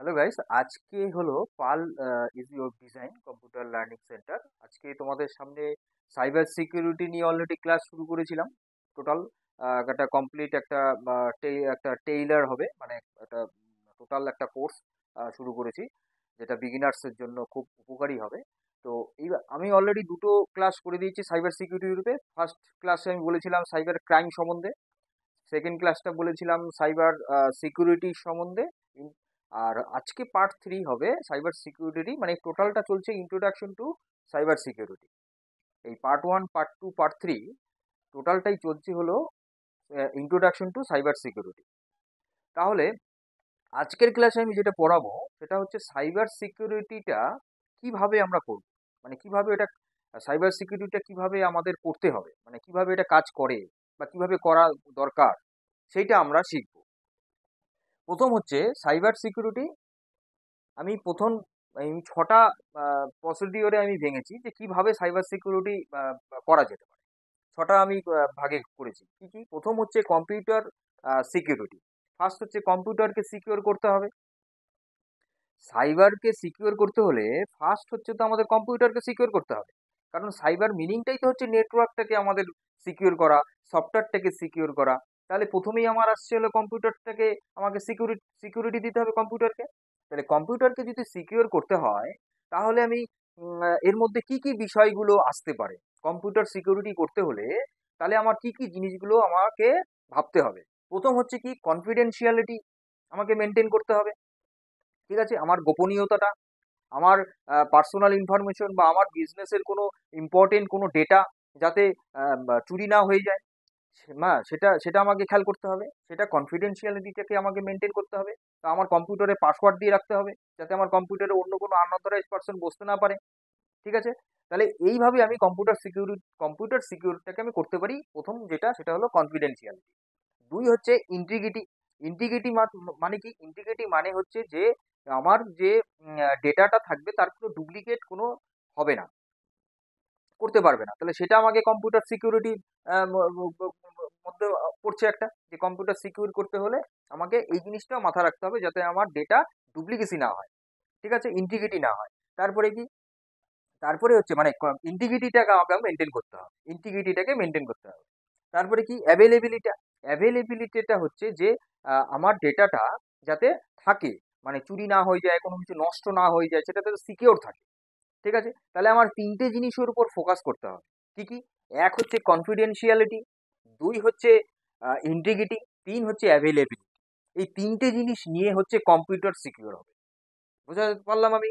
Hello guys, আজকে হলো Pal is your design computer learning centre. আজকে তোমাদের সামনে সাইবার সিকিউরিটি নিয়ে অলরেডি ক্লাস শুরু করেছিলাম। টোটাল একটা কমপ্লিট একটা টেইলার হবে, মানে একটা টোটাল একটা কোর্স শুরু করেছি, যেটা বিগিনার্সের জন্য খুব উপকারী হবে। তো এই আমি অলরেডি দুটো ক্লাস করে দিয়েছি সাইবার সিকিউরিটির উপরে। ফার্স্ট ক্লাসে আমি বলেছিলাম সাইবার ক্রাইম সম্বন্ধে, সেকেন্ড ক্লাসটা বলেছিলাম সাইবার সিকিউরিটি সম্বন্ধে। আর আজকে পার্ট 3 হবে সাইবার সিকিউরিটি, মানে টোটালটা চলছে ইন্ট্রোডাকশন টু সাইবার সিকিউরিটি। এই পার্ট 1, পার্ট 2, পার্ট 3 টোটালটাই চলছে হলো ইন্ট্রোডাকশন টু সাইবার সিকিউরিটি। তাহলে আজকের ক্লাসে আমি যেটা পড়াবো সেটা হচ্ছে সাইবার সিকিউরিটিটা কিভাবে আমরা করব, মানে কিভাবে এটা সাইবার সিকিউরিটিটা কিভাবে আমাদের করতে হবে, মানে কিভাবে এটা কাজ করে বা কিভাবে করা দরকার, সেইটা আমরা শিখব। প্রথম হচ্ছে সাইবার সিকিউরিটি। আমি প্রথম এই 6টা প্রসিডিওরে আমি ভেঙেছি যে কিভাবে সাইবার সিকিউরিটি করা যেতে পারে। 6টা আমি ভাগে করেছি। কি কি? প্রথম হচ্ছে কম্পিউটার সিকিউরিটি। ফার্স্ট হচ্ছে কম্পিউটারকে সিকিউর করতে হবে। সাইবারকে সিকিউর করতে হলে ফার্স্ট হচ্ছে তো আমাদের কম্পিউটারকে সিকিউর করতে হবে। কারণ সাইবার মিনিংটাই তো হচ্ছে নেটওয়ার্কটাকে আমাদের সিকিউর করা, সফটওয়্যারটাকে সিকিউর করা। তাহলে প্রথমেই আমার আসছে হলো কম্পিউটারটাকে, আমাকে সিকিউরিটি দিতে হবে কম্পিউটারকে। তাহলে কম্পিউটারকে যদি সিকিউর করতে হয়, তাহলে আমি এর মধ্যে কি কি বিষয়গুলো আসতে পারে কম্পিউটার সিকিউরিটি করতে হলে, তাহলে আমার কি কি জিনিসগুলো আমাকে ভাবতে হবে। প্রথম হচ্ছে কি, কনফিডেন্সিয়ালিটি আমাকে মেনটেন করতে হবে। ঠিক আছে, আমার গোপনীয়তাটা, আমার পার্সোনাল ইনফরমেশন বা আমার বিজনেসের কোনো ইম্পর্টেন্ট কোনো ডেটা যাতে চুরি না হয়ে যায়, সেটা সেটা আমাকে খেয়াল করতে হবে। সেটা কনফিডেন্সিয়ালিটিটাকে আমাকে মেনটেন করতে হবে। তো আমার কম্পিউটারে পাসওয়ার্ড দিয়ে রাখতে হবে, যাতে আমার কম্পিউটারে অন্য কোনো আনঅথরাইজড পারসন বসতে না পারে। ঠিক আছে, তাহলে এইভাবে আমি কম্পিউটার সিকিউরিটিটাকে আমি করতে পারি। প্রথম যেটা, সেটা হলো কনফিডেন্সিয়ালিটি। দুই হচ্ছে ইন্টিগ্রিটি। ইন্টিগ্রিটি মানে কি? ইন্টিগ্রিটি মানে হচ্ছে যে আমার যে ডেটাটা থাকবে তার কোনো ডুপ্লিকেট কোনো হবে না, করতে পারবে না। তাহলে সেটা আমাকে কম্পিউটার সিকিউরিটি মধ্যে পড়ছে একটা, যে কম্পিউটার সিকিউর করতে হলে আমাকে এই জিনিসটাও মাথায় রাখতে হবে, যাতে আমার ডেটা ডুপ্লিকেসি না হয়। ঠিক আছে, ইন্টিগ্রিটি না হয়। তারপরে কি? তারপরে হচ্ছে মানে ইন্টিগ্রিটিটাকে আমাকে মেনটেন করতে হবে, ইন্টিগ্রিটিটাকে মেনটেন করতে হবে। তারপরে কি? অ্যাভেলেবিলিটিটা হচ্ছে যে আমার ডেটাটা যাতে থাকে, মানে চুরি না হয়ে যায়, কোনো কিছু নষ্ট না হয়ে যায়, সেটা যাতে সিকিওর থাকে। ঠিক আছে, তাহলে আমার তিনটে জিনিসের উপর ফোকাস করতে হবে। কি কি? এক হচ্ছে কনফিডেন্সিয়ালিটি, দুই হচ্ছে ইন্টিগ্রিটি, তিন হচ্ছে অ্যাভেলেবিলিটি। এই তিনটে জিনিস নিয়ে হচ্ছে কম্পিউটার সিকিউর হবে। বুঝতে পারলাম আমি?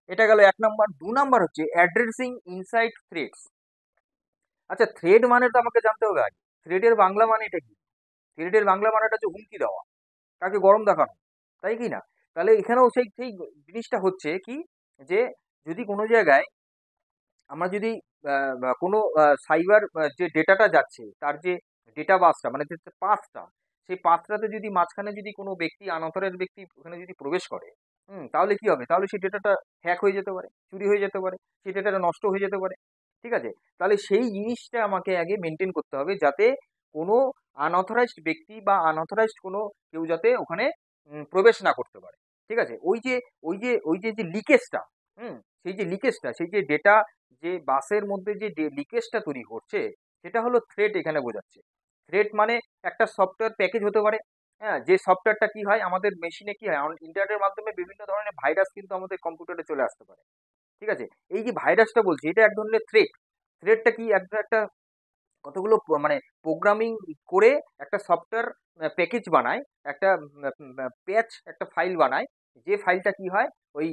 এটা গেল 1 নাম্বার। 2 নাম্বার হচ্ছে অ্যাড্রেসিং ইনসাইড থ্রেডস। আচ্ছা, থ্রেড মানে তো আমাকে জানতে হবে আগে। থ্রেডের বাংলা মানেটা কি? থ্রেডের বাংলা মানেটা হচ্ছে হুমকি দেওয়া, কাকে গরম দেখানো, তাই কি না? তাহলে এখানেও সেই সেই জিনিসটা হচ্ছে কি, যে যদি কোনো জায়গায় আমরা যদি কোনো সাইবার যে ডেটাটা যাচ্ছে তার যে ডেটা বাসটা, মানে যে পাথটা, সেই পাথটাতে যদি মাঝখানে যদি কোনো ব্যক্তি, আনঅথরাইজ ব্যক্তি ওখানে যদি প্রবেশ করে, তাহলে কি হবে? তাহলে সেই ডেটাটা হ্যাক হয়ে যেতে পারে, চুরি হয়ে যেতে পারে, সেই ডেটাটা নষ্ট হয়ে যেতে পারে। ঠিক আছে, তাহলে সেই জিনিসটা আমাকে আগে মেনটেন করতে হবে, যাতে কোনো আনঅথরাইজড ব্যক্তি বা আনঅথরাইজড কোনো কেউ যাতে ওখানে প্রবেশ না করতে পারে। ঠিক আছে, ওই যে লিকেজটা, হুম সেই যে ডেটা, যে বাসের মধ্যে যে লিকেজটা তৈরি করছে, সেটা হলো থ্রেট এখানে বোঝাচ্ছে। থ্রেট মানে একটা সফটওয়্যার প্যাকেজ হতে পারে। হ্যাঁ, যে সফটওয়্যারটা কি হয়, আমাদের মেশিনে কি হয়, ইন্টারনেটের মাধ্যমে বিভিন্ন ধরনের ভাইরাস কিন্তু আমাদের কম্পিউটারে চলে আসতে পারে। ঠিক আছে, এই যে ভাইরাসটা বলছি, এটা এক ধরনের থ্রেট। থ্রেটটা কি? একটা একটা কতগুলো মানে প্রোগ্রামিং করে একটা সফটওয়্যার প্যাকেজ বানায়, একটা প্যাচ, একটা ফাইল বানায়, যে ফাইলটা কি হয়, ওই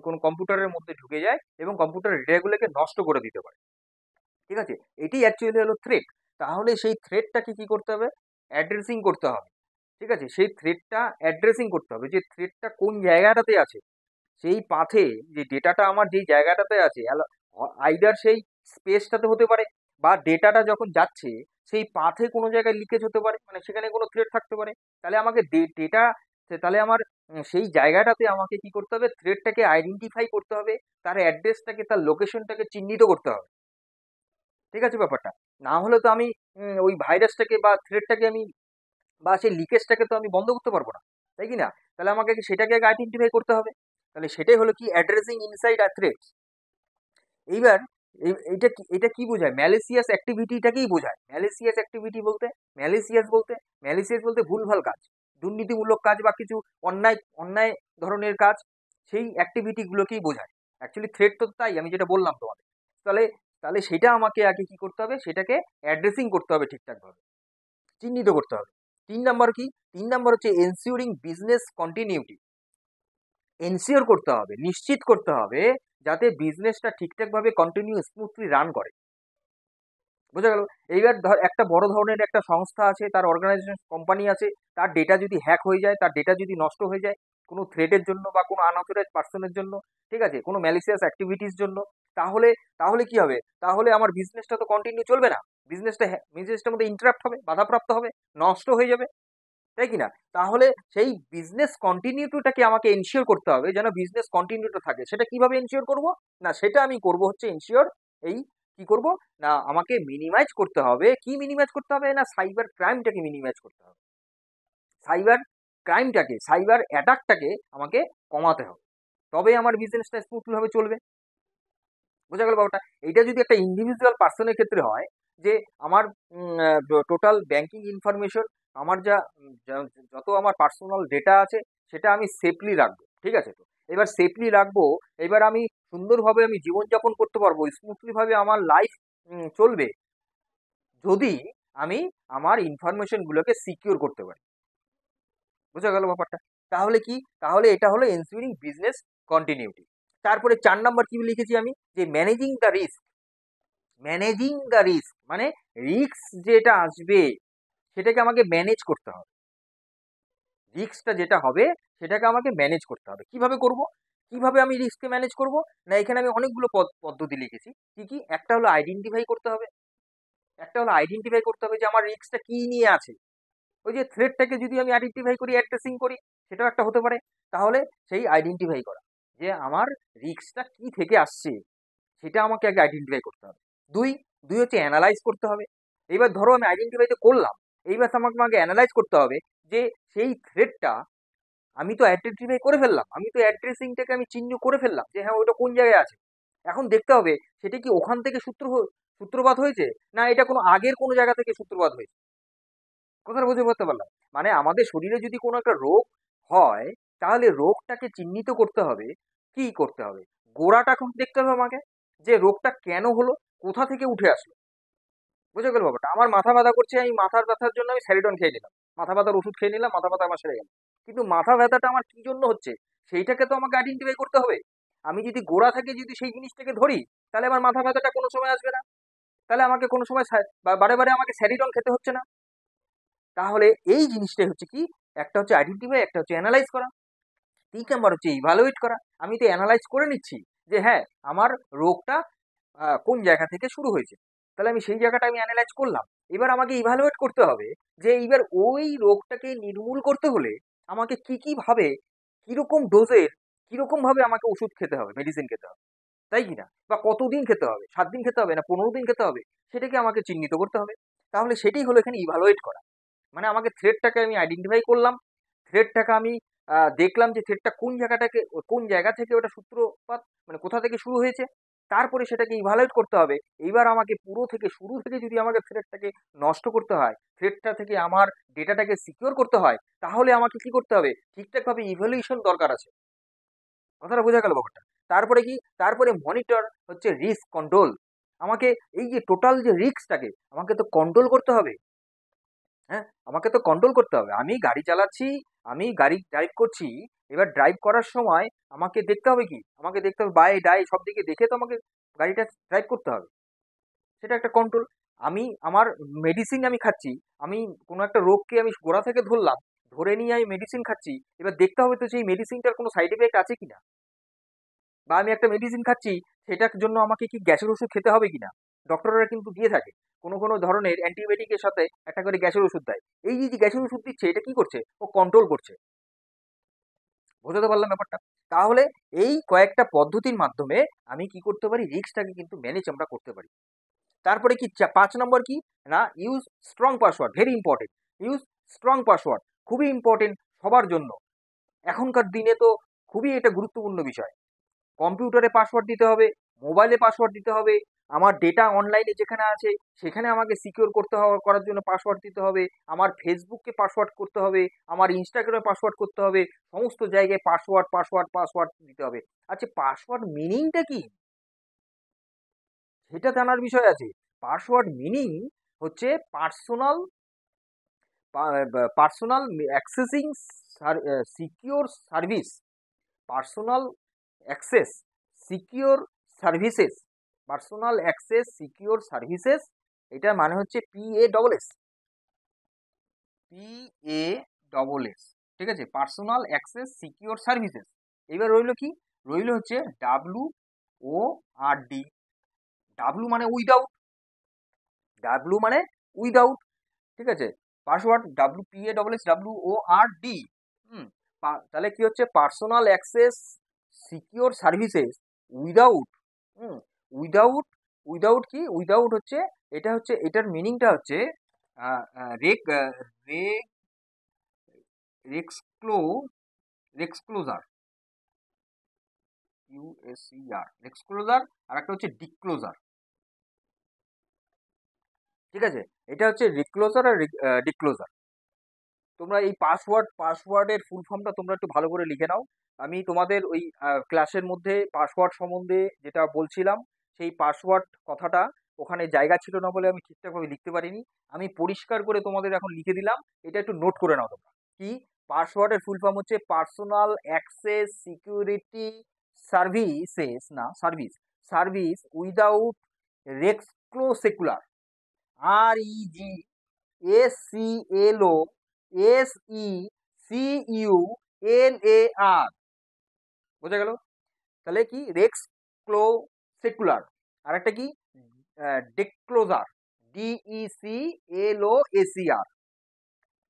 কোনো কম্পিউটারের মধ্যে ঢুকে যায় এবং কম্পিউটারের ডেটাগুলোকে নষ্ট করে দিতে পারে। ঠিক আছে, এটি অ্যাকচুয়ালি হলো থ্রেট। তাহলে সেই থ্রেটটাকে কি করতে হবে? অ্যাড্রেসিং করতে হবে। ঠিক আছে, সেই থ্রেটটা অ্যাড্রেসিং করতে হবে, যে থ্রেটটা কোন জায়গাটাতে আছে, সেই পাথে, যে ডেটাটা আমার যেই জায়গাটাতে আছে, আইদার সেই স্পেসটাতে হতে পারে, বা ডেটাটা যখন যাচ্ছে সেই পাথে কোনো জায়গায় লিকেজ হতে পারে, মানে সেখানে কোনো থ্রেড থাকতে পারে। তাহলে আমাকে ডেটা, তাহলে আমার সেই জায়গাটাতে আমাকে কি করতে হবে? থ্রেডটাকে আইডেন্টিফাই করতে হবে, তার অ্যাড্রেসটাকে, তার লোকেশনটাকে চিহ্নিত করতে হবে। ঠিক আছে ব্যাপারটা? না হলে তো আমি ওই ভাইরাসটাকে বা থ্রেডটাকে আমি, বা সেই লিকেজটাকে তো আমি বন্ধ করতে পারবো না, তাই কি না? তাহলে আমাকে সেটাকে আগে আইডেন্টিফাই করতে হবে। তাহলে সেটাই হলো কি অ্যাড্রেসিং ইনসাইড আর থ্রেটস। এইবার এটা কি বোঝায়? ম্যালিসিয়াস অ্যাক্টিভিটিটাকেই বোঝায়। ম্যালিসিয়াস অ্যাক্টিভিটি বলতে ম্যালিসিয়াস বলতে ম্যালিসিয়াস বলতে ভুলভাল কাজ, দুর্নীতিমূলক কাজ বা কিছু অন্যায় অন্যায় ধরনের কাজ, সেই অ্যাক্টিভিটি গুলোকেই বোঝায়। অ্যাকচুয়ালি থ্রেট তো তাই, আমি যেটা বললাম তোমাদের। তাহলে তাহলে সেটা আমাকে আগে কি করতে হবে? সেটাকে অ্যাড্রেসিং করতে হবে ঠিকঠাকভাবে, চিহ্নিত করতে হবে। ৩ নাম্বার কি? ৩ নাম্বার হচ্ছে এনসিওরিং বিজনেস কন্টিনিউটি। এনসিওর করতে হবে, নিশ্চিত করতে হবে যাতে বিজনেসটা ঠিকঠাকভাবে কন্টিনিউ স্মুথলি রান করে। বোঝা গেল? এইবার একটা বড় ধরনের একটা সংস্থা আছে, তার অর্গানাইজেশন কোম্পানি আছে, তার ডেটা যদি হ্যাক হয়ে যায়, তার ডেটা যদি নষ্ট হয়ে যায় কোনো থ্রেটের জন্য বা কোনো আনঅথরাইজ পার্সনের জন্য, ঠিক আছে, কোনো ম্যালিসিয়াস অ্যাক্টিভিটিস জন্য, তাহলে তাহলে কি হবে? তাহলে আমার বিজনেসটা তো কন্টিনিউ চলবে না। বিজনেসটার মধ্যে ইন্টারাপ্ট হবে, বাধাপ্রাপ্ত হবে, নষ্ট হয়ে যাবে, তাই কি না? তাহলে সেই বিজনেস কন্টিনিউটিটাকে আমাকে এনশিওর করতে হবে যেন বিজনেস কন্টিনিউটা থাকে। সেটা কিভাবে এনশিওর করব? না, সেটা আমি করব হচ্ছে এনশিওর এই কি করব? না, আমাকে মিনিমাইজ করতে হবে। কি মিনিমাইজ করতে হবে? না, সাইবার ক্রাইমটাকে মিনিমাইজ করতে হবে। সাইবার ক্রাইমটাকে, সাইবার অ্যাটাকটাকে আমাকে কমাতে হবে। তবে আমার বিজনেসটা স্মুথলি ভাবে চলবে। বোঝা গেল ব্যাপারটা? এইটা যদি একটা ইন্ডিভিজুয়াল পার্সনের ক্ষেত্রে হয় যে আমার টোটাল ব্যাংকিং ইনফরমেশন, আমার যত আমার পার্সোনাল ডেটা আছে সেটা আমি সেফলি রাখবো, ঠিক আছে? তো এবার সেফলি রাখবো, এবার আমি সুন্দরভাবে আমি জীবনযাপন করতে পারবো, স্মুথলি ভাবে আমার লাইফ চলবে যদি আমি আমার ইনফরমেশন গুলোকে সিকিউর করতে পারি। বোঝা গেল ব্যাপারটা? তাহলে কি? তাহলে এটা হলো এনসিউরিং বিজনেস কন্টিনিউটি। তারপরে ৪ নাম্বার কি লিখেছি আমি? যে managing the risk. Managing the risk মানে রিস্ক যেটা আসবে সেটাকে আমাকে ম্যানেজ করতে হবে। রিস্কটা যেটা হবে সেটাকে আমাকে ম্যানেজ করতে হবে। কিভাবে করব? কিভাবে আমি রিস্ককে ম্যানেজ করব? না, এখানে আমি অনেকগুলো পদ্ধতি লিখেছি। কি কি? একটা হলো আইডেন্টিফাই করতে হবে। একটা হলো আইডেন্টিফাই করতে হবে যে আমার রিস্কটা কি নিয়ে আছে। ওই যে থ্রেডটাকে যদি আমি আইডেন্টিফাই করি, অ্যাড্রেসিং করি, সেটাও একটা হতে পারে। তাহলে সেই আইডেন্টিফাই করা যে আমার রিস্কটা কি থেকে আসছে সেটা আমাকে আগে আইডেন্টিফাই করতে হবে। দুই দুই হচ্ছে অ্যানালাইজ করতে হবে। এইবার ধরো আমি আইডেন্টিফাই তো করলাম, এইবার আমাকে আমাকে অ্যানালাইজ করতে হবে যে সেই থ্রেডটা আমি তো আইডেন্টিফাই করে ফেললাম, আমি তো অ্যাড্রেসিংটাকে আমি চিহ্ন করে ফেললাম যে হ্যাঁ ওটা কোন জায়গায় আছে। এখন দেখতে হবে সেটা কি ওখান থেকে সূত্রপাত হয়েছে, না এটা কোনো আগের কোনো জায়গা থেকে সূত্রপাত হয়েছে। কথাটা বুঝে বলতে পারলাম? মানে আমাদের শরীরে যদি কোনো একটা রোগ হয়, তাহলে রোগটাকে চিহ্নিত করতে হবে। কি করতে হবে? গোড়াটা এখন দেখতে হবে আমাকে, যে রোগটা কেন হলো, কোথা থেকে উঠে আসলো। বুঝে গেল ব্যাপারটা? আমার মাথা ব্যথা করছে, আমি মাথার ব্যথার জন্য আমি স্যারিডন খেয়ে নিলাম, মাথা ব্যথার ওষুধ খেয়ে নিলাম, মাথা ব্যথা আমার সেরে গেল। কিন্তু মাথা ব্যথাটা আমার কি জন্য হচ্ছে সেইটাকে তো আমাকে আইডেন্টিফাই করতে হবে। আমি যদি গোড়া থেকে যদি সেই জিনিসটাকে ধরি, তাহলে আমার মাথা ব্যথাটা কোনো সময় আসবে না। তাহলে আমাকে কোনো সময় বারে বারে আমাকে স্যারিডন খেতে হচ্ছে না। তাহলে এই জিনিসটাই হচ্ছে কি, একটা হচ্ছে আইডেন্টিফাই, একটা হচ্ছে অ্যানালাইজ করা, ৩ নাম্বার হচ্ছে ইভালুয়েট করা। আমি তো অ্যানালাইজ করে নিচ্ছি যে হ্যাঁ আমার রোগটা কোন জায়গা থেকে শুরু হয়েছে, তাহলে আমি সেই জায়গাটা আমি অ্যানালাইজ করলাম। এবার আমাকে ইভালুয়েট করতে হবে যে এইবার ওই রোগটাকে নির্মূল করতে হলে আমাকে কি কি ভাবে, কিরকম ডোজের, কিরকম ভাবে আমাকে ওষুধ খেতে হবে, মেডিসিন খেতে হবে, তাই কি না? বা কতদিন খেতে হবে, ৭ দিন খেতে হবে না ১৫ দিন খেতে হবে, সেটাকে আমাকে চিহ্নিত করতে হবে। তাহলে সেটাই হলো এখানে ইভালুয়েট করা। মানে আমাকে থ্রেডটাকে আমি আইডেন্টিফাই করলাম, থ্রেডটাকে আমি দেখলাম যে থ্রেডটা কোন জায়গা থেকে ওটা সূত্রপাত, মানে কোথা থেকে শুরু হয়েছে। তারপরে সেটাকে ইভালুয়েট করতে হবে। এইবার আমাকে পুরো থেকে শুরু থেকে যদি আমাকে থ্রেডটাকে নষ্ট করতে হয়, থ্রেডটা থেকে আমার ডেটাটাকে সিকিউর করতে হয়, তাহলে আমাকে কি করতে হবে? ঠিকঠাকভাবে ইভ্যালুয়েশন দরকার আছে। কথাটা বোঝা গেল ব্যাপারটা? তারপরে কি? তারপরে মনিটর হচ্ছে রিস্ক কন্ট্রোল। আমাকে এই যে টোটাল যে রিস্কটাকে আমাকে তো কন্ট্রোল করতে হবে। হ্যাঁ, আমাকে তো কন্ট্রোল করতে হবে। আমি গাড়ি চালাচ্ছি, আমি গাড়ি ড্রাইভ করছি। এবার ড্রাইভ করার সময় আমাকে দেখতে হবে কি? আমাকে দেখতে হবে বাই ডাই সব দিকে দেখে তো আমাকে গাড়িটা ড্রাইভ করতে হবে। সেটা একটা কন্ট্রোল। আমার মেডিসিন আমি খাচ্ছি, আমি কোনো একটা রোগকে আমি গোড়া থেকে ধরলাম, ধরে নিয়ে আমি মেডিসিন খাচ্ছি। এবার দেখতে হবে তো সেই মেডিসিনটার কোনো সাইড এফেক্ট আছে কিনা। বা আমি একটা মেডিসিন খাচ্ছি, সেটার জন্য আমাকে কি গ্যাসের ওষুধ খেতে হবে কিনা। ডক্টররা কিন্তু দিয়ে থাকে কোনো কোনো ধরনের অ্যান্টিবায়োটিকের সাথে একটা করে গ্যাসের ওষুধ দেয়। এই যে গ্যাসের ওষুধ দিচ্ছে এটা কি করছে? ও কন্ট্রোল করছে। বোঝাতে পারলাম ব্যাপারটা? তাহলে এই কয়েকটা পদ্ধতির মাধ্যমে আমি কি করতে পারি? রিস্কটাকে কিন্তু ম্যানেজ আমরা করতে পারি। তারপরে কি ৫ নম্বর কি? না, use strong password, very important. Use strong password খুবই ইম্পর্টেন্ট সবার জন্য। এখনকার দিনে তো খুবই এটা গুরুত্বপূর্ণ বিষয়। কম্পিউটারে পাসওয়ার্ড দিতে হবে, মোবাইলে পাসওয়ার্ড দিতে হবে, আমার ডেটা অনলাইনে যেখানে আছে সেখানে আমাকে সিকিউর করতে হবে, করার জন্য পাসওয়ার্ড দিতে হবে, আমার ফেসবুককে পাসওয়ার্ড করতে হবে, আমার ইনস্টাগ্রামে পাসওয়ার্ড করতে হবে, সমস্ত জায়গায় পাসওয়ার্ড পাসওয়ার্ড পাসওয়ার্ড দিতে হবে। আচ্ছা, পাসওয়ার্ড মিনিংটা কি সেটা জানার বিষয় আছে। পাসওয়ার্ড মিনিং হচ্ছে personal personal accessing secure service, personal access secure services, personal access secure services, এটা মানে হচ্ছে PASS, PASS, ঠিক আছে, পার্সোনাল অ্যাক্সেস সিকিউর সার্ভিসেস। এবার রইলো কি, রইলো হচ্ছে WORD। ডাব্লু মানে উইদাউট, ডাব্লু মানে উইদাউট, ঠিক আছে, পাসওয়ার্ড WPASS WORD। হুম, তাহলে কি হচ্ছে personal access secure services without, হুম, উইদাউট, উইদাউট কি, উইদাউট হচ্ছে, এটা হচ্ছে, এটার মিনিংটা হচ্ছে রেক রেক রেক্সক্লো রেক্সক্লোজার, USER, রেক্সক্লোজার। আর একটা হচ্ছে ডিক্লোজার, ঠিক আছে, এটা হচ্ছে রিক্লোজার আর ডিক্লোজার। তোমরা এই পাসওয়ার্ডের ফুল ফর্মটা তোমরা একটু ভালো করে লিখে নাও। আমি তোমাদের ওই ক্লাসের মধ্যে পাসওয়ার্ড সম্বন্ধে যেটা বলছিলাম, সেই পাসওয়ার্ড কথাটা ওখানে জায়গা ছিল না বলে আমি ঠিকঠাকভাবে লিখতে পারিনি। আমি পরিষ্কার করে তোমাদের এখন লিখে দিলাম, এটা একটু নোট করে নাও তোমরা। কি, পাসওয়ার্ডের ফুল ফর্ম হচ্ছে পার্সোনাল অ্যাক্সেস সিকিউরিটি সার্ভিসেস, না সার্ভিস, সার্ভিস উইদাউট রেক্সক্লোসেকুলার, REGSCLOSECULAR, বোঝা গেল? তাহলে কি রেক্স ক্লো সেকুলার, আর একটা কি ডিক্লোজার, DECLOACR,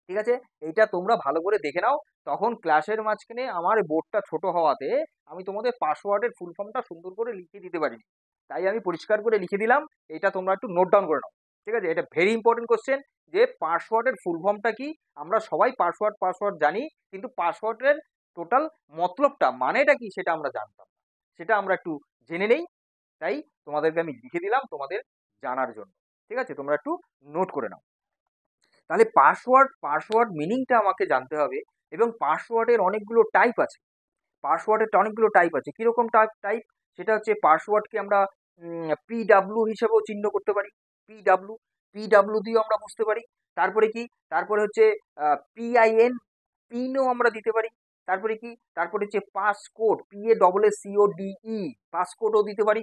ঠিক আছে। এইটা তোমরা ভালো করে দেখে নাও, তখন ক্লাসের মাঝখানে আমার বোর্ডটা ছোট হওয়াতে আমি তোমাদের পাসওয়ার্ডের ফুল ফর্মটা সুন্দর করে লিখে দিতে পারিনি, তাই আমি পরিষ্কার করে লিখে দিলাম। এটা তোমরা একটু নোট ডাউন করে নাও, ঠিক আছে, এটা ভেরি ইম্পর্টেন্ট কোশ্চেন, যে পাসওয়ার্ডের ফুল ফর্মটা কি। আমরা সবাই পাসওয়ার্ড পাসওয়ার্ড জানি, কিন্তু পাসওয়ার্ডের টোটাল মতলবটা মানেটা কি সেটা আমরা জানতাম না, সেটা আমরা একটু জেনে নেই। তাই তোমাদেরকে আমি লিখে দিলাম তোমাদের জানার জন্য, ঠিক আছে, তোমরা একটু নোট করে নাও। তাহলে পাসওয়ার্ড মিনিংটা আমাকে জানতে হবে, এবং পাসওয়ার্ডের অনেকগুলো টাইপ আছে, পাসওয়ার্ডের অনেকগুলো টাইপ আছে। কিরকম টাইপ, সেটা হচ্ছে পাসওয়ার্ডকে আমরা PW হিসাবেও চিহ্ন করতে পারি, পিডাব্লিউ, পিডাব্লিউ দিয়েও আমরা বুঝতে পারি। তারপরে কি, তারপরে হচ্ছে PIN, পিনও আমরা দিতে পারি। তারপরে কি, তারপরে হচ্ছে পাসকোড, PASSCODE, পাসকোডও দিতে পারি,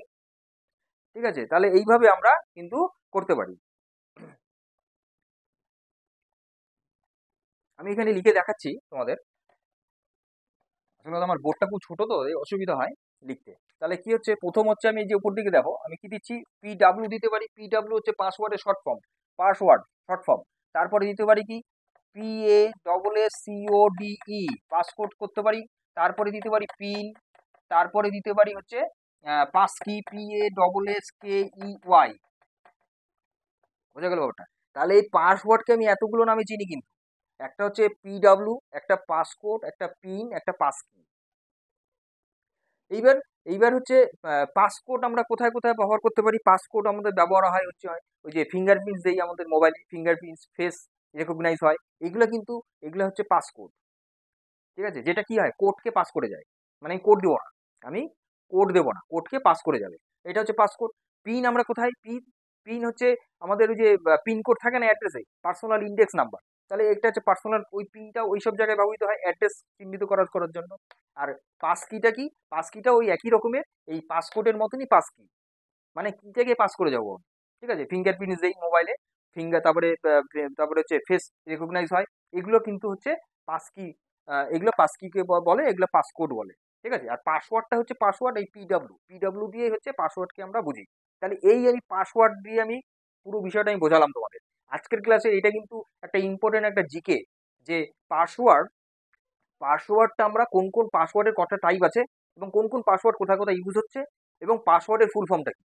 ঠিক আছে। তাহলে এইভাবে আমরা কিন্তু করতে পারি। আমি এখানে লিখে দেখাচ্ছি তোমাদের, আসলে আমার বোর্ডটা খুব ছোট তো এই অসুবিধা হয় লিখতে। তাহলে কি হচ্ছে, প্রথম হচ্ছে আমি এই যে উপর দিকে দেখো আমি কি দিচ্ছি, PW দিতে পারি, PW হচ্ছে পাসওয়ার্ডের short form, password short form. তারপরে দিতে পারি কি, PASSCODE, পাসকোড করতে পারি। তারপরে দিতে পারি পিন, তারপরে দিতে পারি হচ্ছে পাসকি, PASSKEY, বোঝা গেল ব্যাপারটা। তাহলে এই পাসওয়ার্ডকে আমি এতগুলো নামে চিনি, কিন্তু একটা হচ্ছে PW, একটা পাসকোড, একটা পিন, একটা পাসকি। এইবার এইবার হচ্ছে পাসকোড আমরা কোথায় কোথায় ব্যবহার করতে পারি। পাসকোড আমাদের ব্যবহার হয় হচ্ছে ওই যে ফিঙ্গারপ্রিন্টস দেই আমাদের মোবাইলে, ফিঙ্গারপ্রিন্টস, ফেস রেকগনাইজ হয়, এগুলো কিন্তু, এগুলো হচ্ছে পাসকোড, ঠিক আছে, যেটা কি হয় কোডকে পাস করে যায়, মানে আমি কোড দেবো না, আমি কোড দেবো না, কোডকে পাস করে যাবে, এটা হচ্ছে পাসকোড। পিন আমরা কোথায়, পিন, পিন হচ্ছে আমাদের ওই যে পিনকোড থাকে না অ্যাড্রেসে, পার্সোনাল ইন্ডেক্স নাম্বার, তাহলে এটা হচ্ছে পার্সোনাল, ওই পিনটা ওই সব জায়গায় ব্যবহৃত হয় অ্যাড্রেস চিহ্নিত করার জন্য। আর পাসকিটা কি, পাসকিটা ওই একই রকমের, এই পাসকোডের মতনই পাসকি, মানে কিটাকে পাস করে যাবো, ঠিক আছে, ফিঙ্গারপ্রিন্ট দেই মোবাইলে, ফিঙ্গার, তারপরে তারপরে হচ্ছে ফেস রেকগনাইজ হয়, এগুলো কিন্তু হচ্ছে পাসকি, এগুলো পাসকিকে বলে, এগুলো পাসকোড বলে, ঠিক আছে। আর পাসওয়ার্ডটা হচ্ছে পাসওয়ার্ড, এই পিডাব্লিউ, পিডাব্লিউ দিয়ে হচ্ছে পাসওয়ার্ডকে আমরা বুঝি। তাহলে এই আমি পাসওয়ার্ড দিয়ে আমি পুরো বিষয়টা আমি বোঝালাম তোমাদের আজকের ক্লাসে। এটা কিন্তু একটা ইম্পর্টেন্ট একটা জিকে, যে পাসওয়ার্ড, পাসওয়ার্ডটা আমরা কোন কোন পাসওয়ার্ডের কটা টাইপ আছে, এবং কোন কোন পাসওয়ার্ড কোথায় কোথায় ইউজ হচ্ছে, এবং পাসওয়ার্ডের ফুল ফর্মটা কি,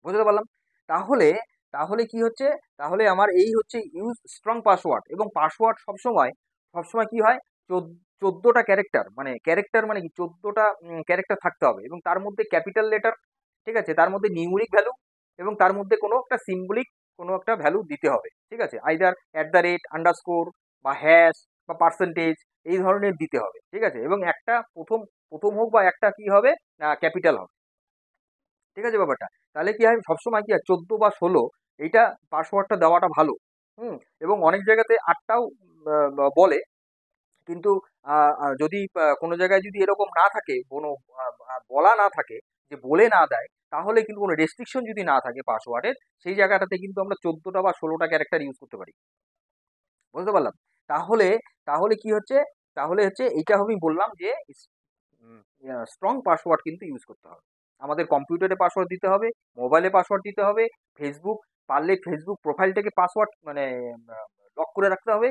বুঝতে পারলাম। তাহলে তাহলে কি হচ্ছে, তাহলে আমার এই হচ্ছে ইউজ স্ট্রং পাসওয়ার্ড, এবং পাসওয়ার্ড সবসময় সবসময় কি হয় 14টা ক্যারেক্টার, মানে ক্যারেক্টার মানে কি 14টা ক্যারেক্টার থাকতে হবে, এবং তার মধ্যে ক্যাপিটাল লেটার, ঠিক আছে, তার মধ্যে নিউমেরিক ভ্যালু, এবং তার মধ্যে কোনো একটা সিম্বলিক কোনো একটা ভ্যালু দিতে হবে, ঠিক আছে, either at the rate, underscore, বা হ্যাশ, বা পার্সেন্টেজ, এই ধরনের দিতে হবে, ঠিক আছে, এবং একটা প্রথম প্রথম হোক বা একটা কি হবে না ক্যাপিটাল হবে, ঠিক আছে ব্যাপারটা। তাহলে কি হয় সবসময় কি হয় 14 বা 16 এইটা পাসওয়ার্ডটা দেওয়াটা ভালো। হুম। এবং অনেক জায়গাতে 8টাও বলে, কিন্তু যদি কোনো জায়গায় যদি এরকম না থাকে, কোনো বলা না থাকে, যে বলে না দেয়, তাহলে কিন্তু কোনো রেস্ট্রিকশন যদি না থাকে পাসওয়ার্ডের, সেই জায়গাটাতে কিন্তু আমরা 14টা বা 16টা ক্যারেক্টার ইউজ করতে পারি। বুঝতে পারলাম? তাহলে তাহলে কি হচ্ছে, তাহলে হচ্ছে এইটা আমি বললাম যে স্ট্রং পাসওয়ার্ড কিন্তু ইউজ করতে হবে। আমাদের কম্পিউটারে পাসওয়ার্ড দিতে হবে, মোবাইলে পাসওয়ার্ড দিতে হবে, ফেসবুক পারলে ফেসবুক প্রোফাইলটাকে পাসওয়ার্ড মানে লক করে রাখতে হবে,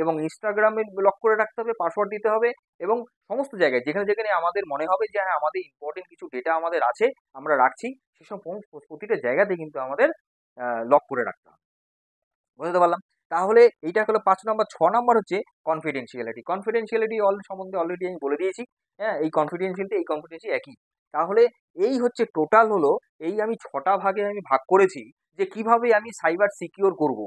এবং ইনস্টাগ্রামে লক করে রাখতে হবে, পাসওয়ার্ড দিতে হবে, এবং সমস্ত জায়গায় যেখানে যেখানে আমাদের মনে হবে যে হ্যাঁ আমাদের ইম্পর্টেন্ট কিছু ডেটা আমাদের আছে, আমরা রাখছি, সেসব প্রতিটা জায়গাতে কিন্তু আমাদের লক করে রাখতে হবে। বুঝতে পারলাম? তাহলে এইটা হলো 5 নম্বর। 6 নম্বর হচ্ছে কনফিডেন্সিয়ালিটি। কনফিডেন্সিয়ালিটি সম্বন্ধে অলরেডি আমি বলে দিয়েছি। হ্যাঁ? এই কনফিডেন্সি একই। তাহলে এই হচ্ছে টোটাল হলো, এই আমি 6টা ভাগে আমি ভাগ করেছি যে কিভাবে আমি সাইবার সিকিউর করব।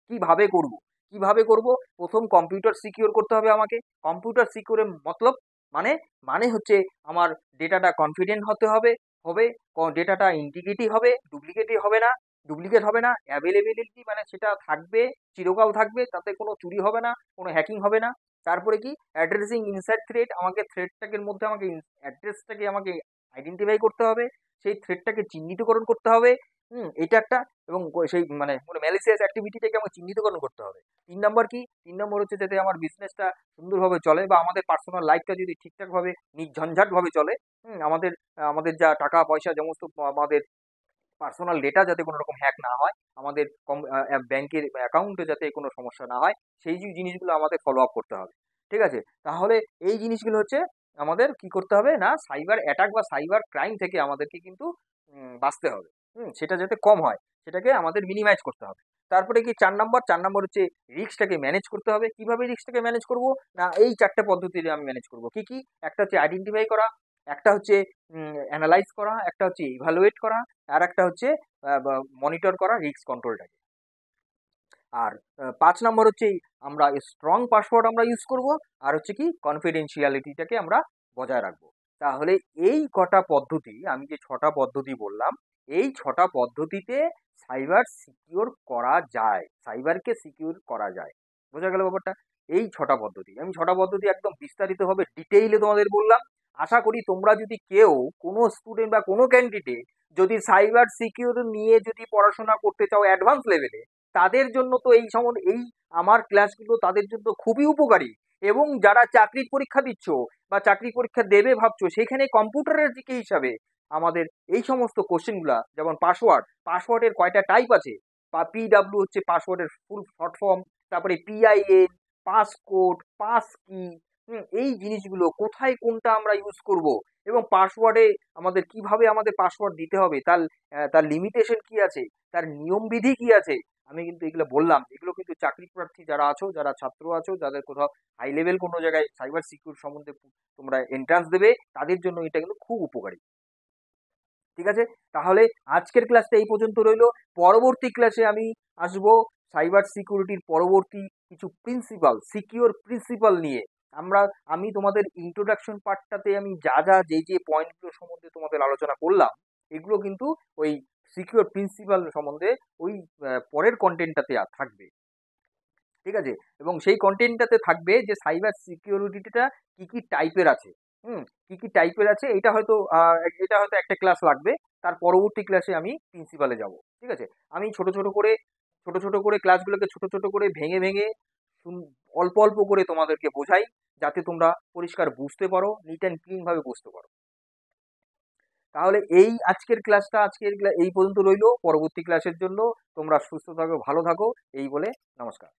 কিভাবে করব? কিভাবে করব? ১ম কম্পিউটার সিকিউর করতে হবে আমাকে। কম্পিউটার সিকিউর এর মতলব মানে, মানে হচ্ছে আমার ডেটাটা কনফিডেন্ট হতে হবে, হবে ডেটাটা ইন্টিগ্রিটি হবে, ডুপ্লিকেট হবে না, অ্যাভেলেবিলিটি মানে সেটা থাকবে, চিরকাল থাকবে, তাতে কোনো চুরি হবে না, কোনো হ্যাকিং হবে না। তারপরে কি অ্যাড্রেসিং ইনসাইড থ্রেড, আমাকে থ্রেডটাকে মধ্যে আমাকে অ্যাড্রেসটাকে আমাকে আইডেন্টিফাই করতে হবে, সেই থ্রেডটাকে চিহ্নিতকরণ করতে হবে। এটা একটা, এবং সেই মানে ম্যালিসিয়াস অ্যাক্টিভিটিটাকে আমাকে চিহ্নিতকরণ করতে হবে। 3 নম্বর কি? 3 নম্বর হচ্ছে যাতে আমার বিজনেসটা সুন্দরভাবে চলে, বা আমাদের পার্সোনাল লাইফটা যদি ঠিকঠাকভাবে নির্ঝঞ্ঝাটভাবে চলে। আমাদের আমাদের যা টাকা পয়সা সমস্ত আমাদের পার্সোনাল ডেটা যাতে কোনো রকম হ্যাক না হয়, আমাদের ব্যাংকের অ্যাকাউন্টে যাতে কোনো সমস্যা না হয়, সেই জিনিসগুলো আমাদের ফলো আপ করতে হবে, ঠিক আছে। তাহলে এই জিনিসগুলো হচ্ছে আমাদের কি করতে হবে না, সাইবার অ্যাটাক বা সাইবার ক্রাইম থেকে আমাদেরকে কিন্তু বাঁচতে হবে। সেটা যাতে কম হয়, সেটাকে আমাদের মিনিমাইজ করতে হবে। তারপরে কি 4 নম্বর হচ্ছে রিস্কটাকে ম্যানেজ করতে হবে। কিভাবে রিস্কটাকে ম্যানেজ করব না, এই 4টে পদ্ধতিতে আমি ম্যানেজ করব। কি কি? একটা হচ্ছে আইডেন্টিফাই করা, একটা হচ্ছে অ্যানালাইজ করা, একটা হচ্ছে ইভালুয়েট করা, আর একটা হচ্ছে মনিটর করা রিস্ক কন্ট্রোলটাকে। আর 5 নম্বর হচ্ছে আমরা স্ট্রং পাসওয়ার্ড আমরা ইউজ করব, আর হচ্ছে কি কনফিডেন্সিয়ালিটিটাকে আমরা বজায় রাখবো। তাহলে এই কটা পদ্ধতি, আমি যে 6টা পদ্ধতি বললাম, এই 6টা পদ্ধতিতে সাইবার সিকিউর করা যায়, সাইবারকে সিকিউর করা যায়। বোঝা গেল ব্যাপারটা? এই 6টা পদ্ধতি, আমি 6টা পদ্ধতি একদম বিস্তারিতভাবে ডিটেইলে তোমাদের বললাম। আশা করি তোমরা যদি কেউ, কোনো স্টুডেন্ট বা কোনো ক্যান্ডিডেট যদি সাইবার সিকিউর নিয়ে যদি পড়াশোনা করতে চাও অ্যাডভান্স লেভেলে, তাদের জন্য তো এই আমার ক্লাসগুলো তাদের জন্য খুবই উপকারী। এবং যারা চাকরির পরীক্ষা দিচ্ছ বা চাকরি পরীক্ষা দেবে ভাবছো, সেখানে কম্পিউটারের দিকে হিসাবে আমাদের এই সমস্ত কোশ্চেনগুলা, যেমন পাসওয়ার্ডের কয়টা টাইপ আছে, বা পিডাব্লিউ হচ্ছে পাসওয়ার্ডের ফুল শর্ট ফর্ম, তারপরে পিআইএন, পাসকোড, পাস কি, এই জিনিসগুলো কোথায় কোনটা আমরা ইউজ করব, এবং পাসওয়ার্ডে আমাদের কিভাবে আমাদের পাসওয়ার্ড দিতে হবে, তার লিমিটেশন কি আছে, তার নিয়মবিধি কি আছে, আমি কিন্তু এগুলো বললাম। এগুলো কিন্তু চাকরি প্রার্থী যারা আছো, যারা ছাত্র আছো, যাদের কোথাও হাই লেভেল কোনো জায়গায় সাইবার সিকিউর সম্বন্ধে তোমরা এন্ট্রান্স দেবে, তাদের জন্য এটা কিন্তু খুব উপকারী। ঠিক আছে? তাহলে আজকের ক্লাসটা এই পর্যন্ত রইলো। পরবর্তী ক্লাসে আমি আসবো সাইবার সিকিউরিটির পরবর্তী কিছু সিকিউর প্রিন্সিপাল নিয়ে। আমি তোমাদের ইন্ট্রোডাকশন পার্টটাতে আমি যে পয়েন্টগুলো সম্বন্ধে তোমাদের আলোচনা করলাম, এগুলো কিন্তু ওই সিকিউর প্রিন্সিপাল সম্বন্ধে ওই পরের কনটেন্টটাতে থাকবে। ঠিক আছে? এবং সেই কনটেন্টটাতে থাকবে যে সাইবার সিকিউরিটিটা কি কি টাইপের আছে। কি কি টাইপের আছে, এটা হয়তো একটা ক্লাস লাগবে। তার পরবর্তী ক্লাসে আমি প্রিন্সিপালে যাব। ঠিক আছে? আমি ছোট ছোট করে ক্লাসগুলোকে ছোট ছোট করে ভেঙে ভেঙে অল্প অল্প করে তোমাদেরকে বোঝাই, যাতে তোমরা পরিষ্কার বুঝতে পারো, নিট অ্যান্ড ক্লিন ভাবে বুঝতে পারো। তাহলে এই এই পর্যন্ত রইলো। পরবর্তী ক্লাসের জন্য তোমরা সুস্থ থাকো, ভালো থাকো, এই বলে নমস্কার।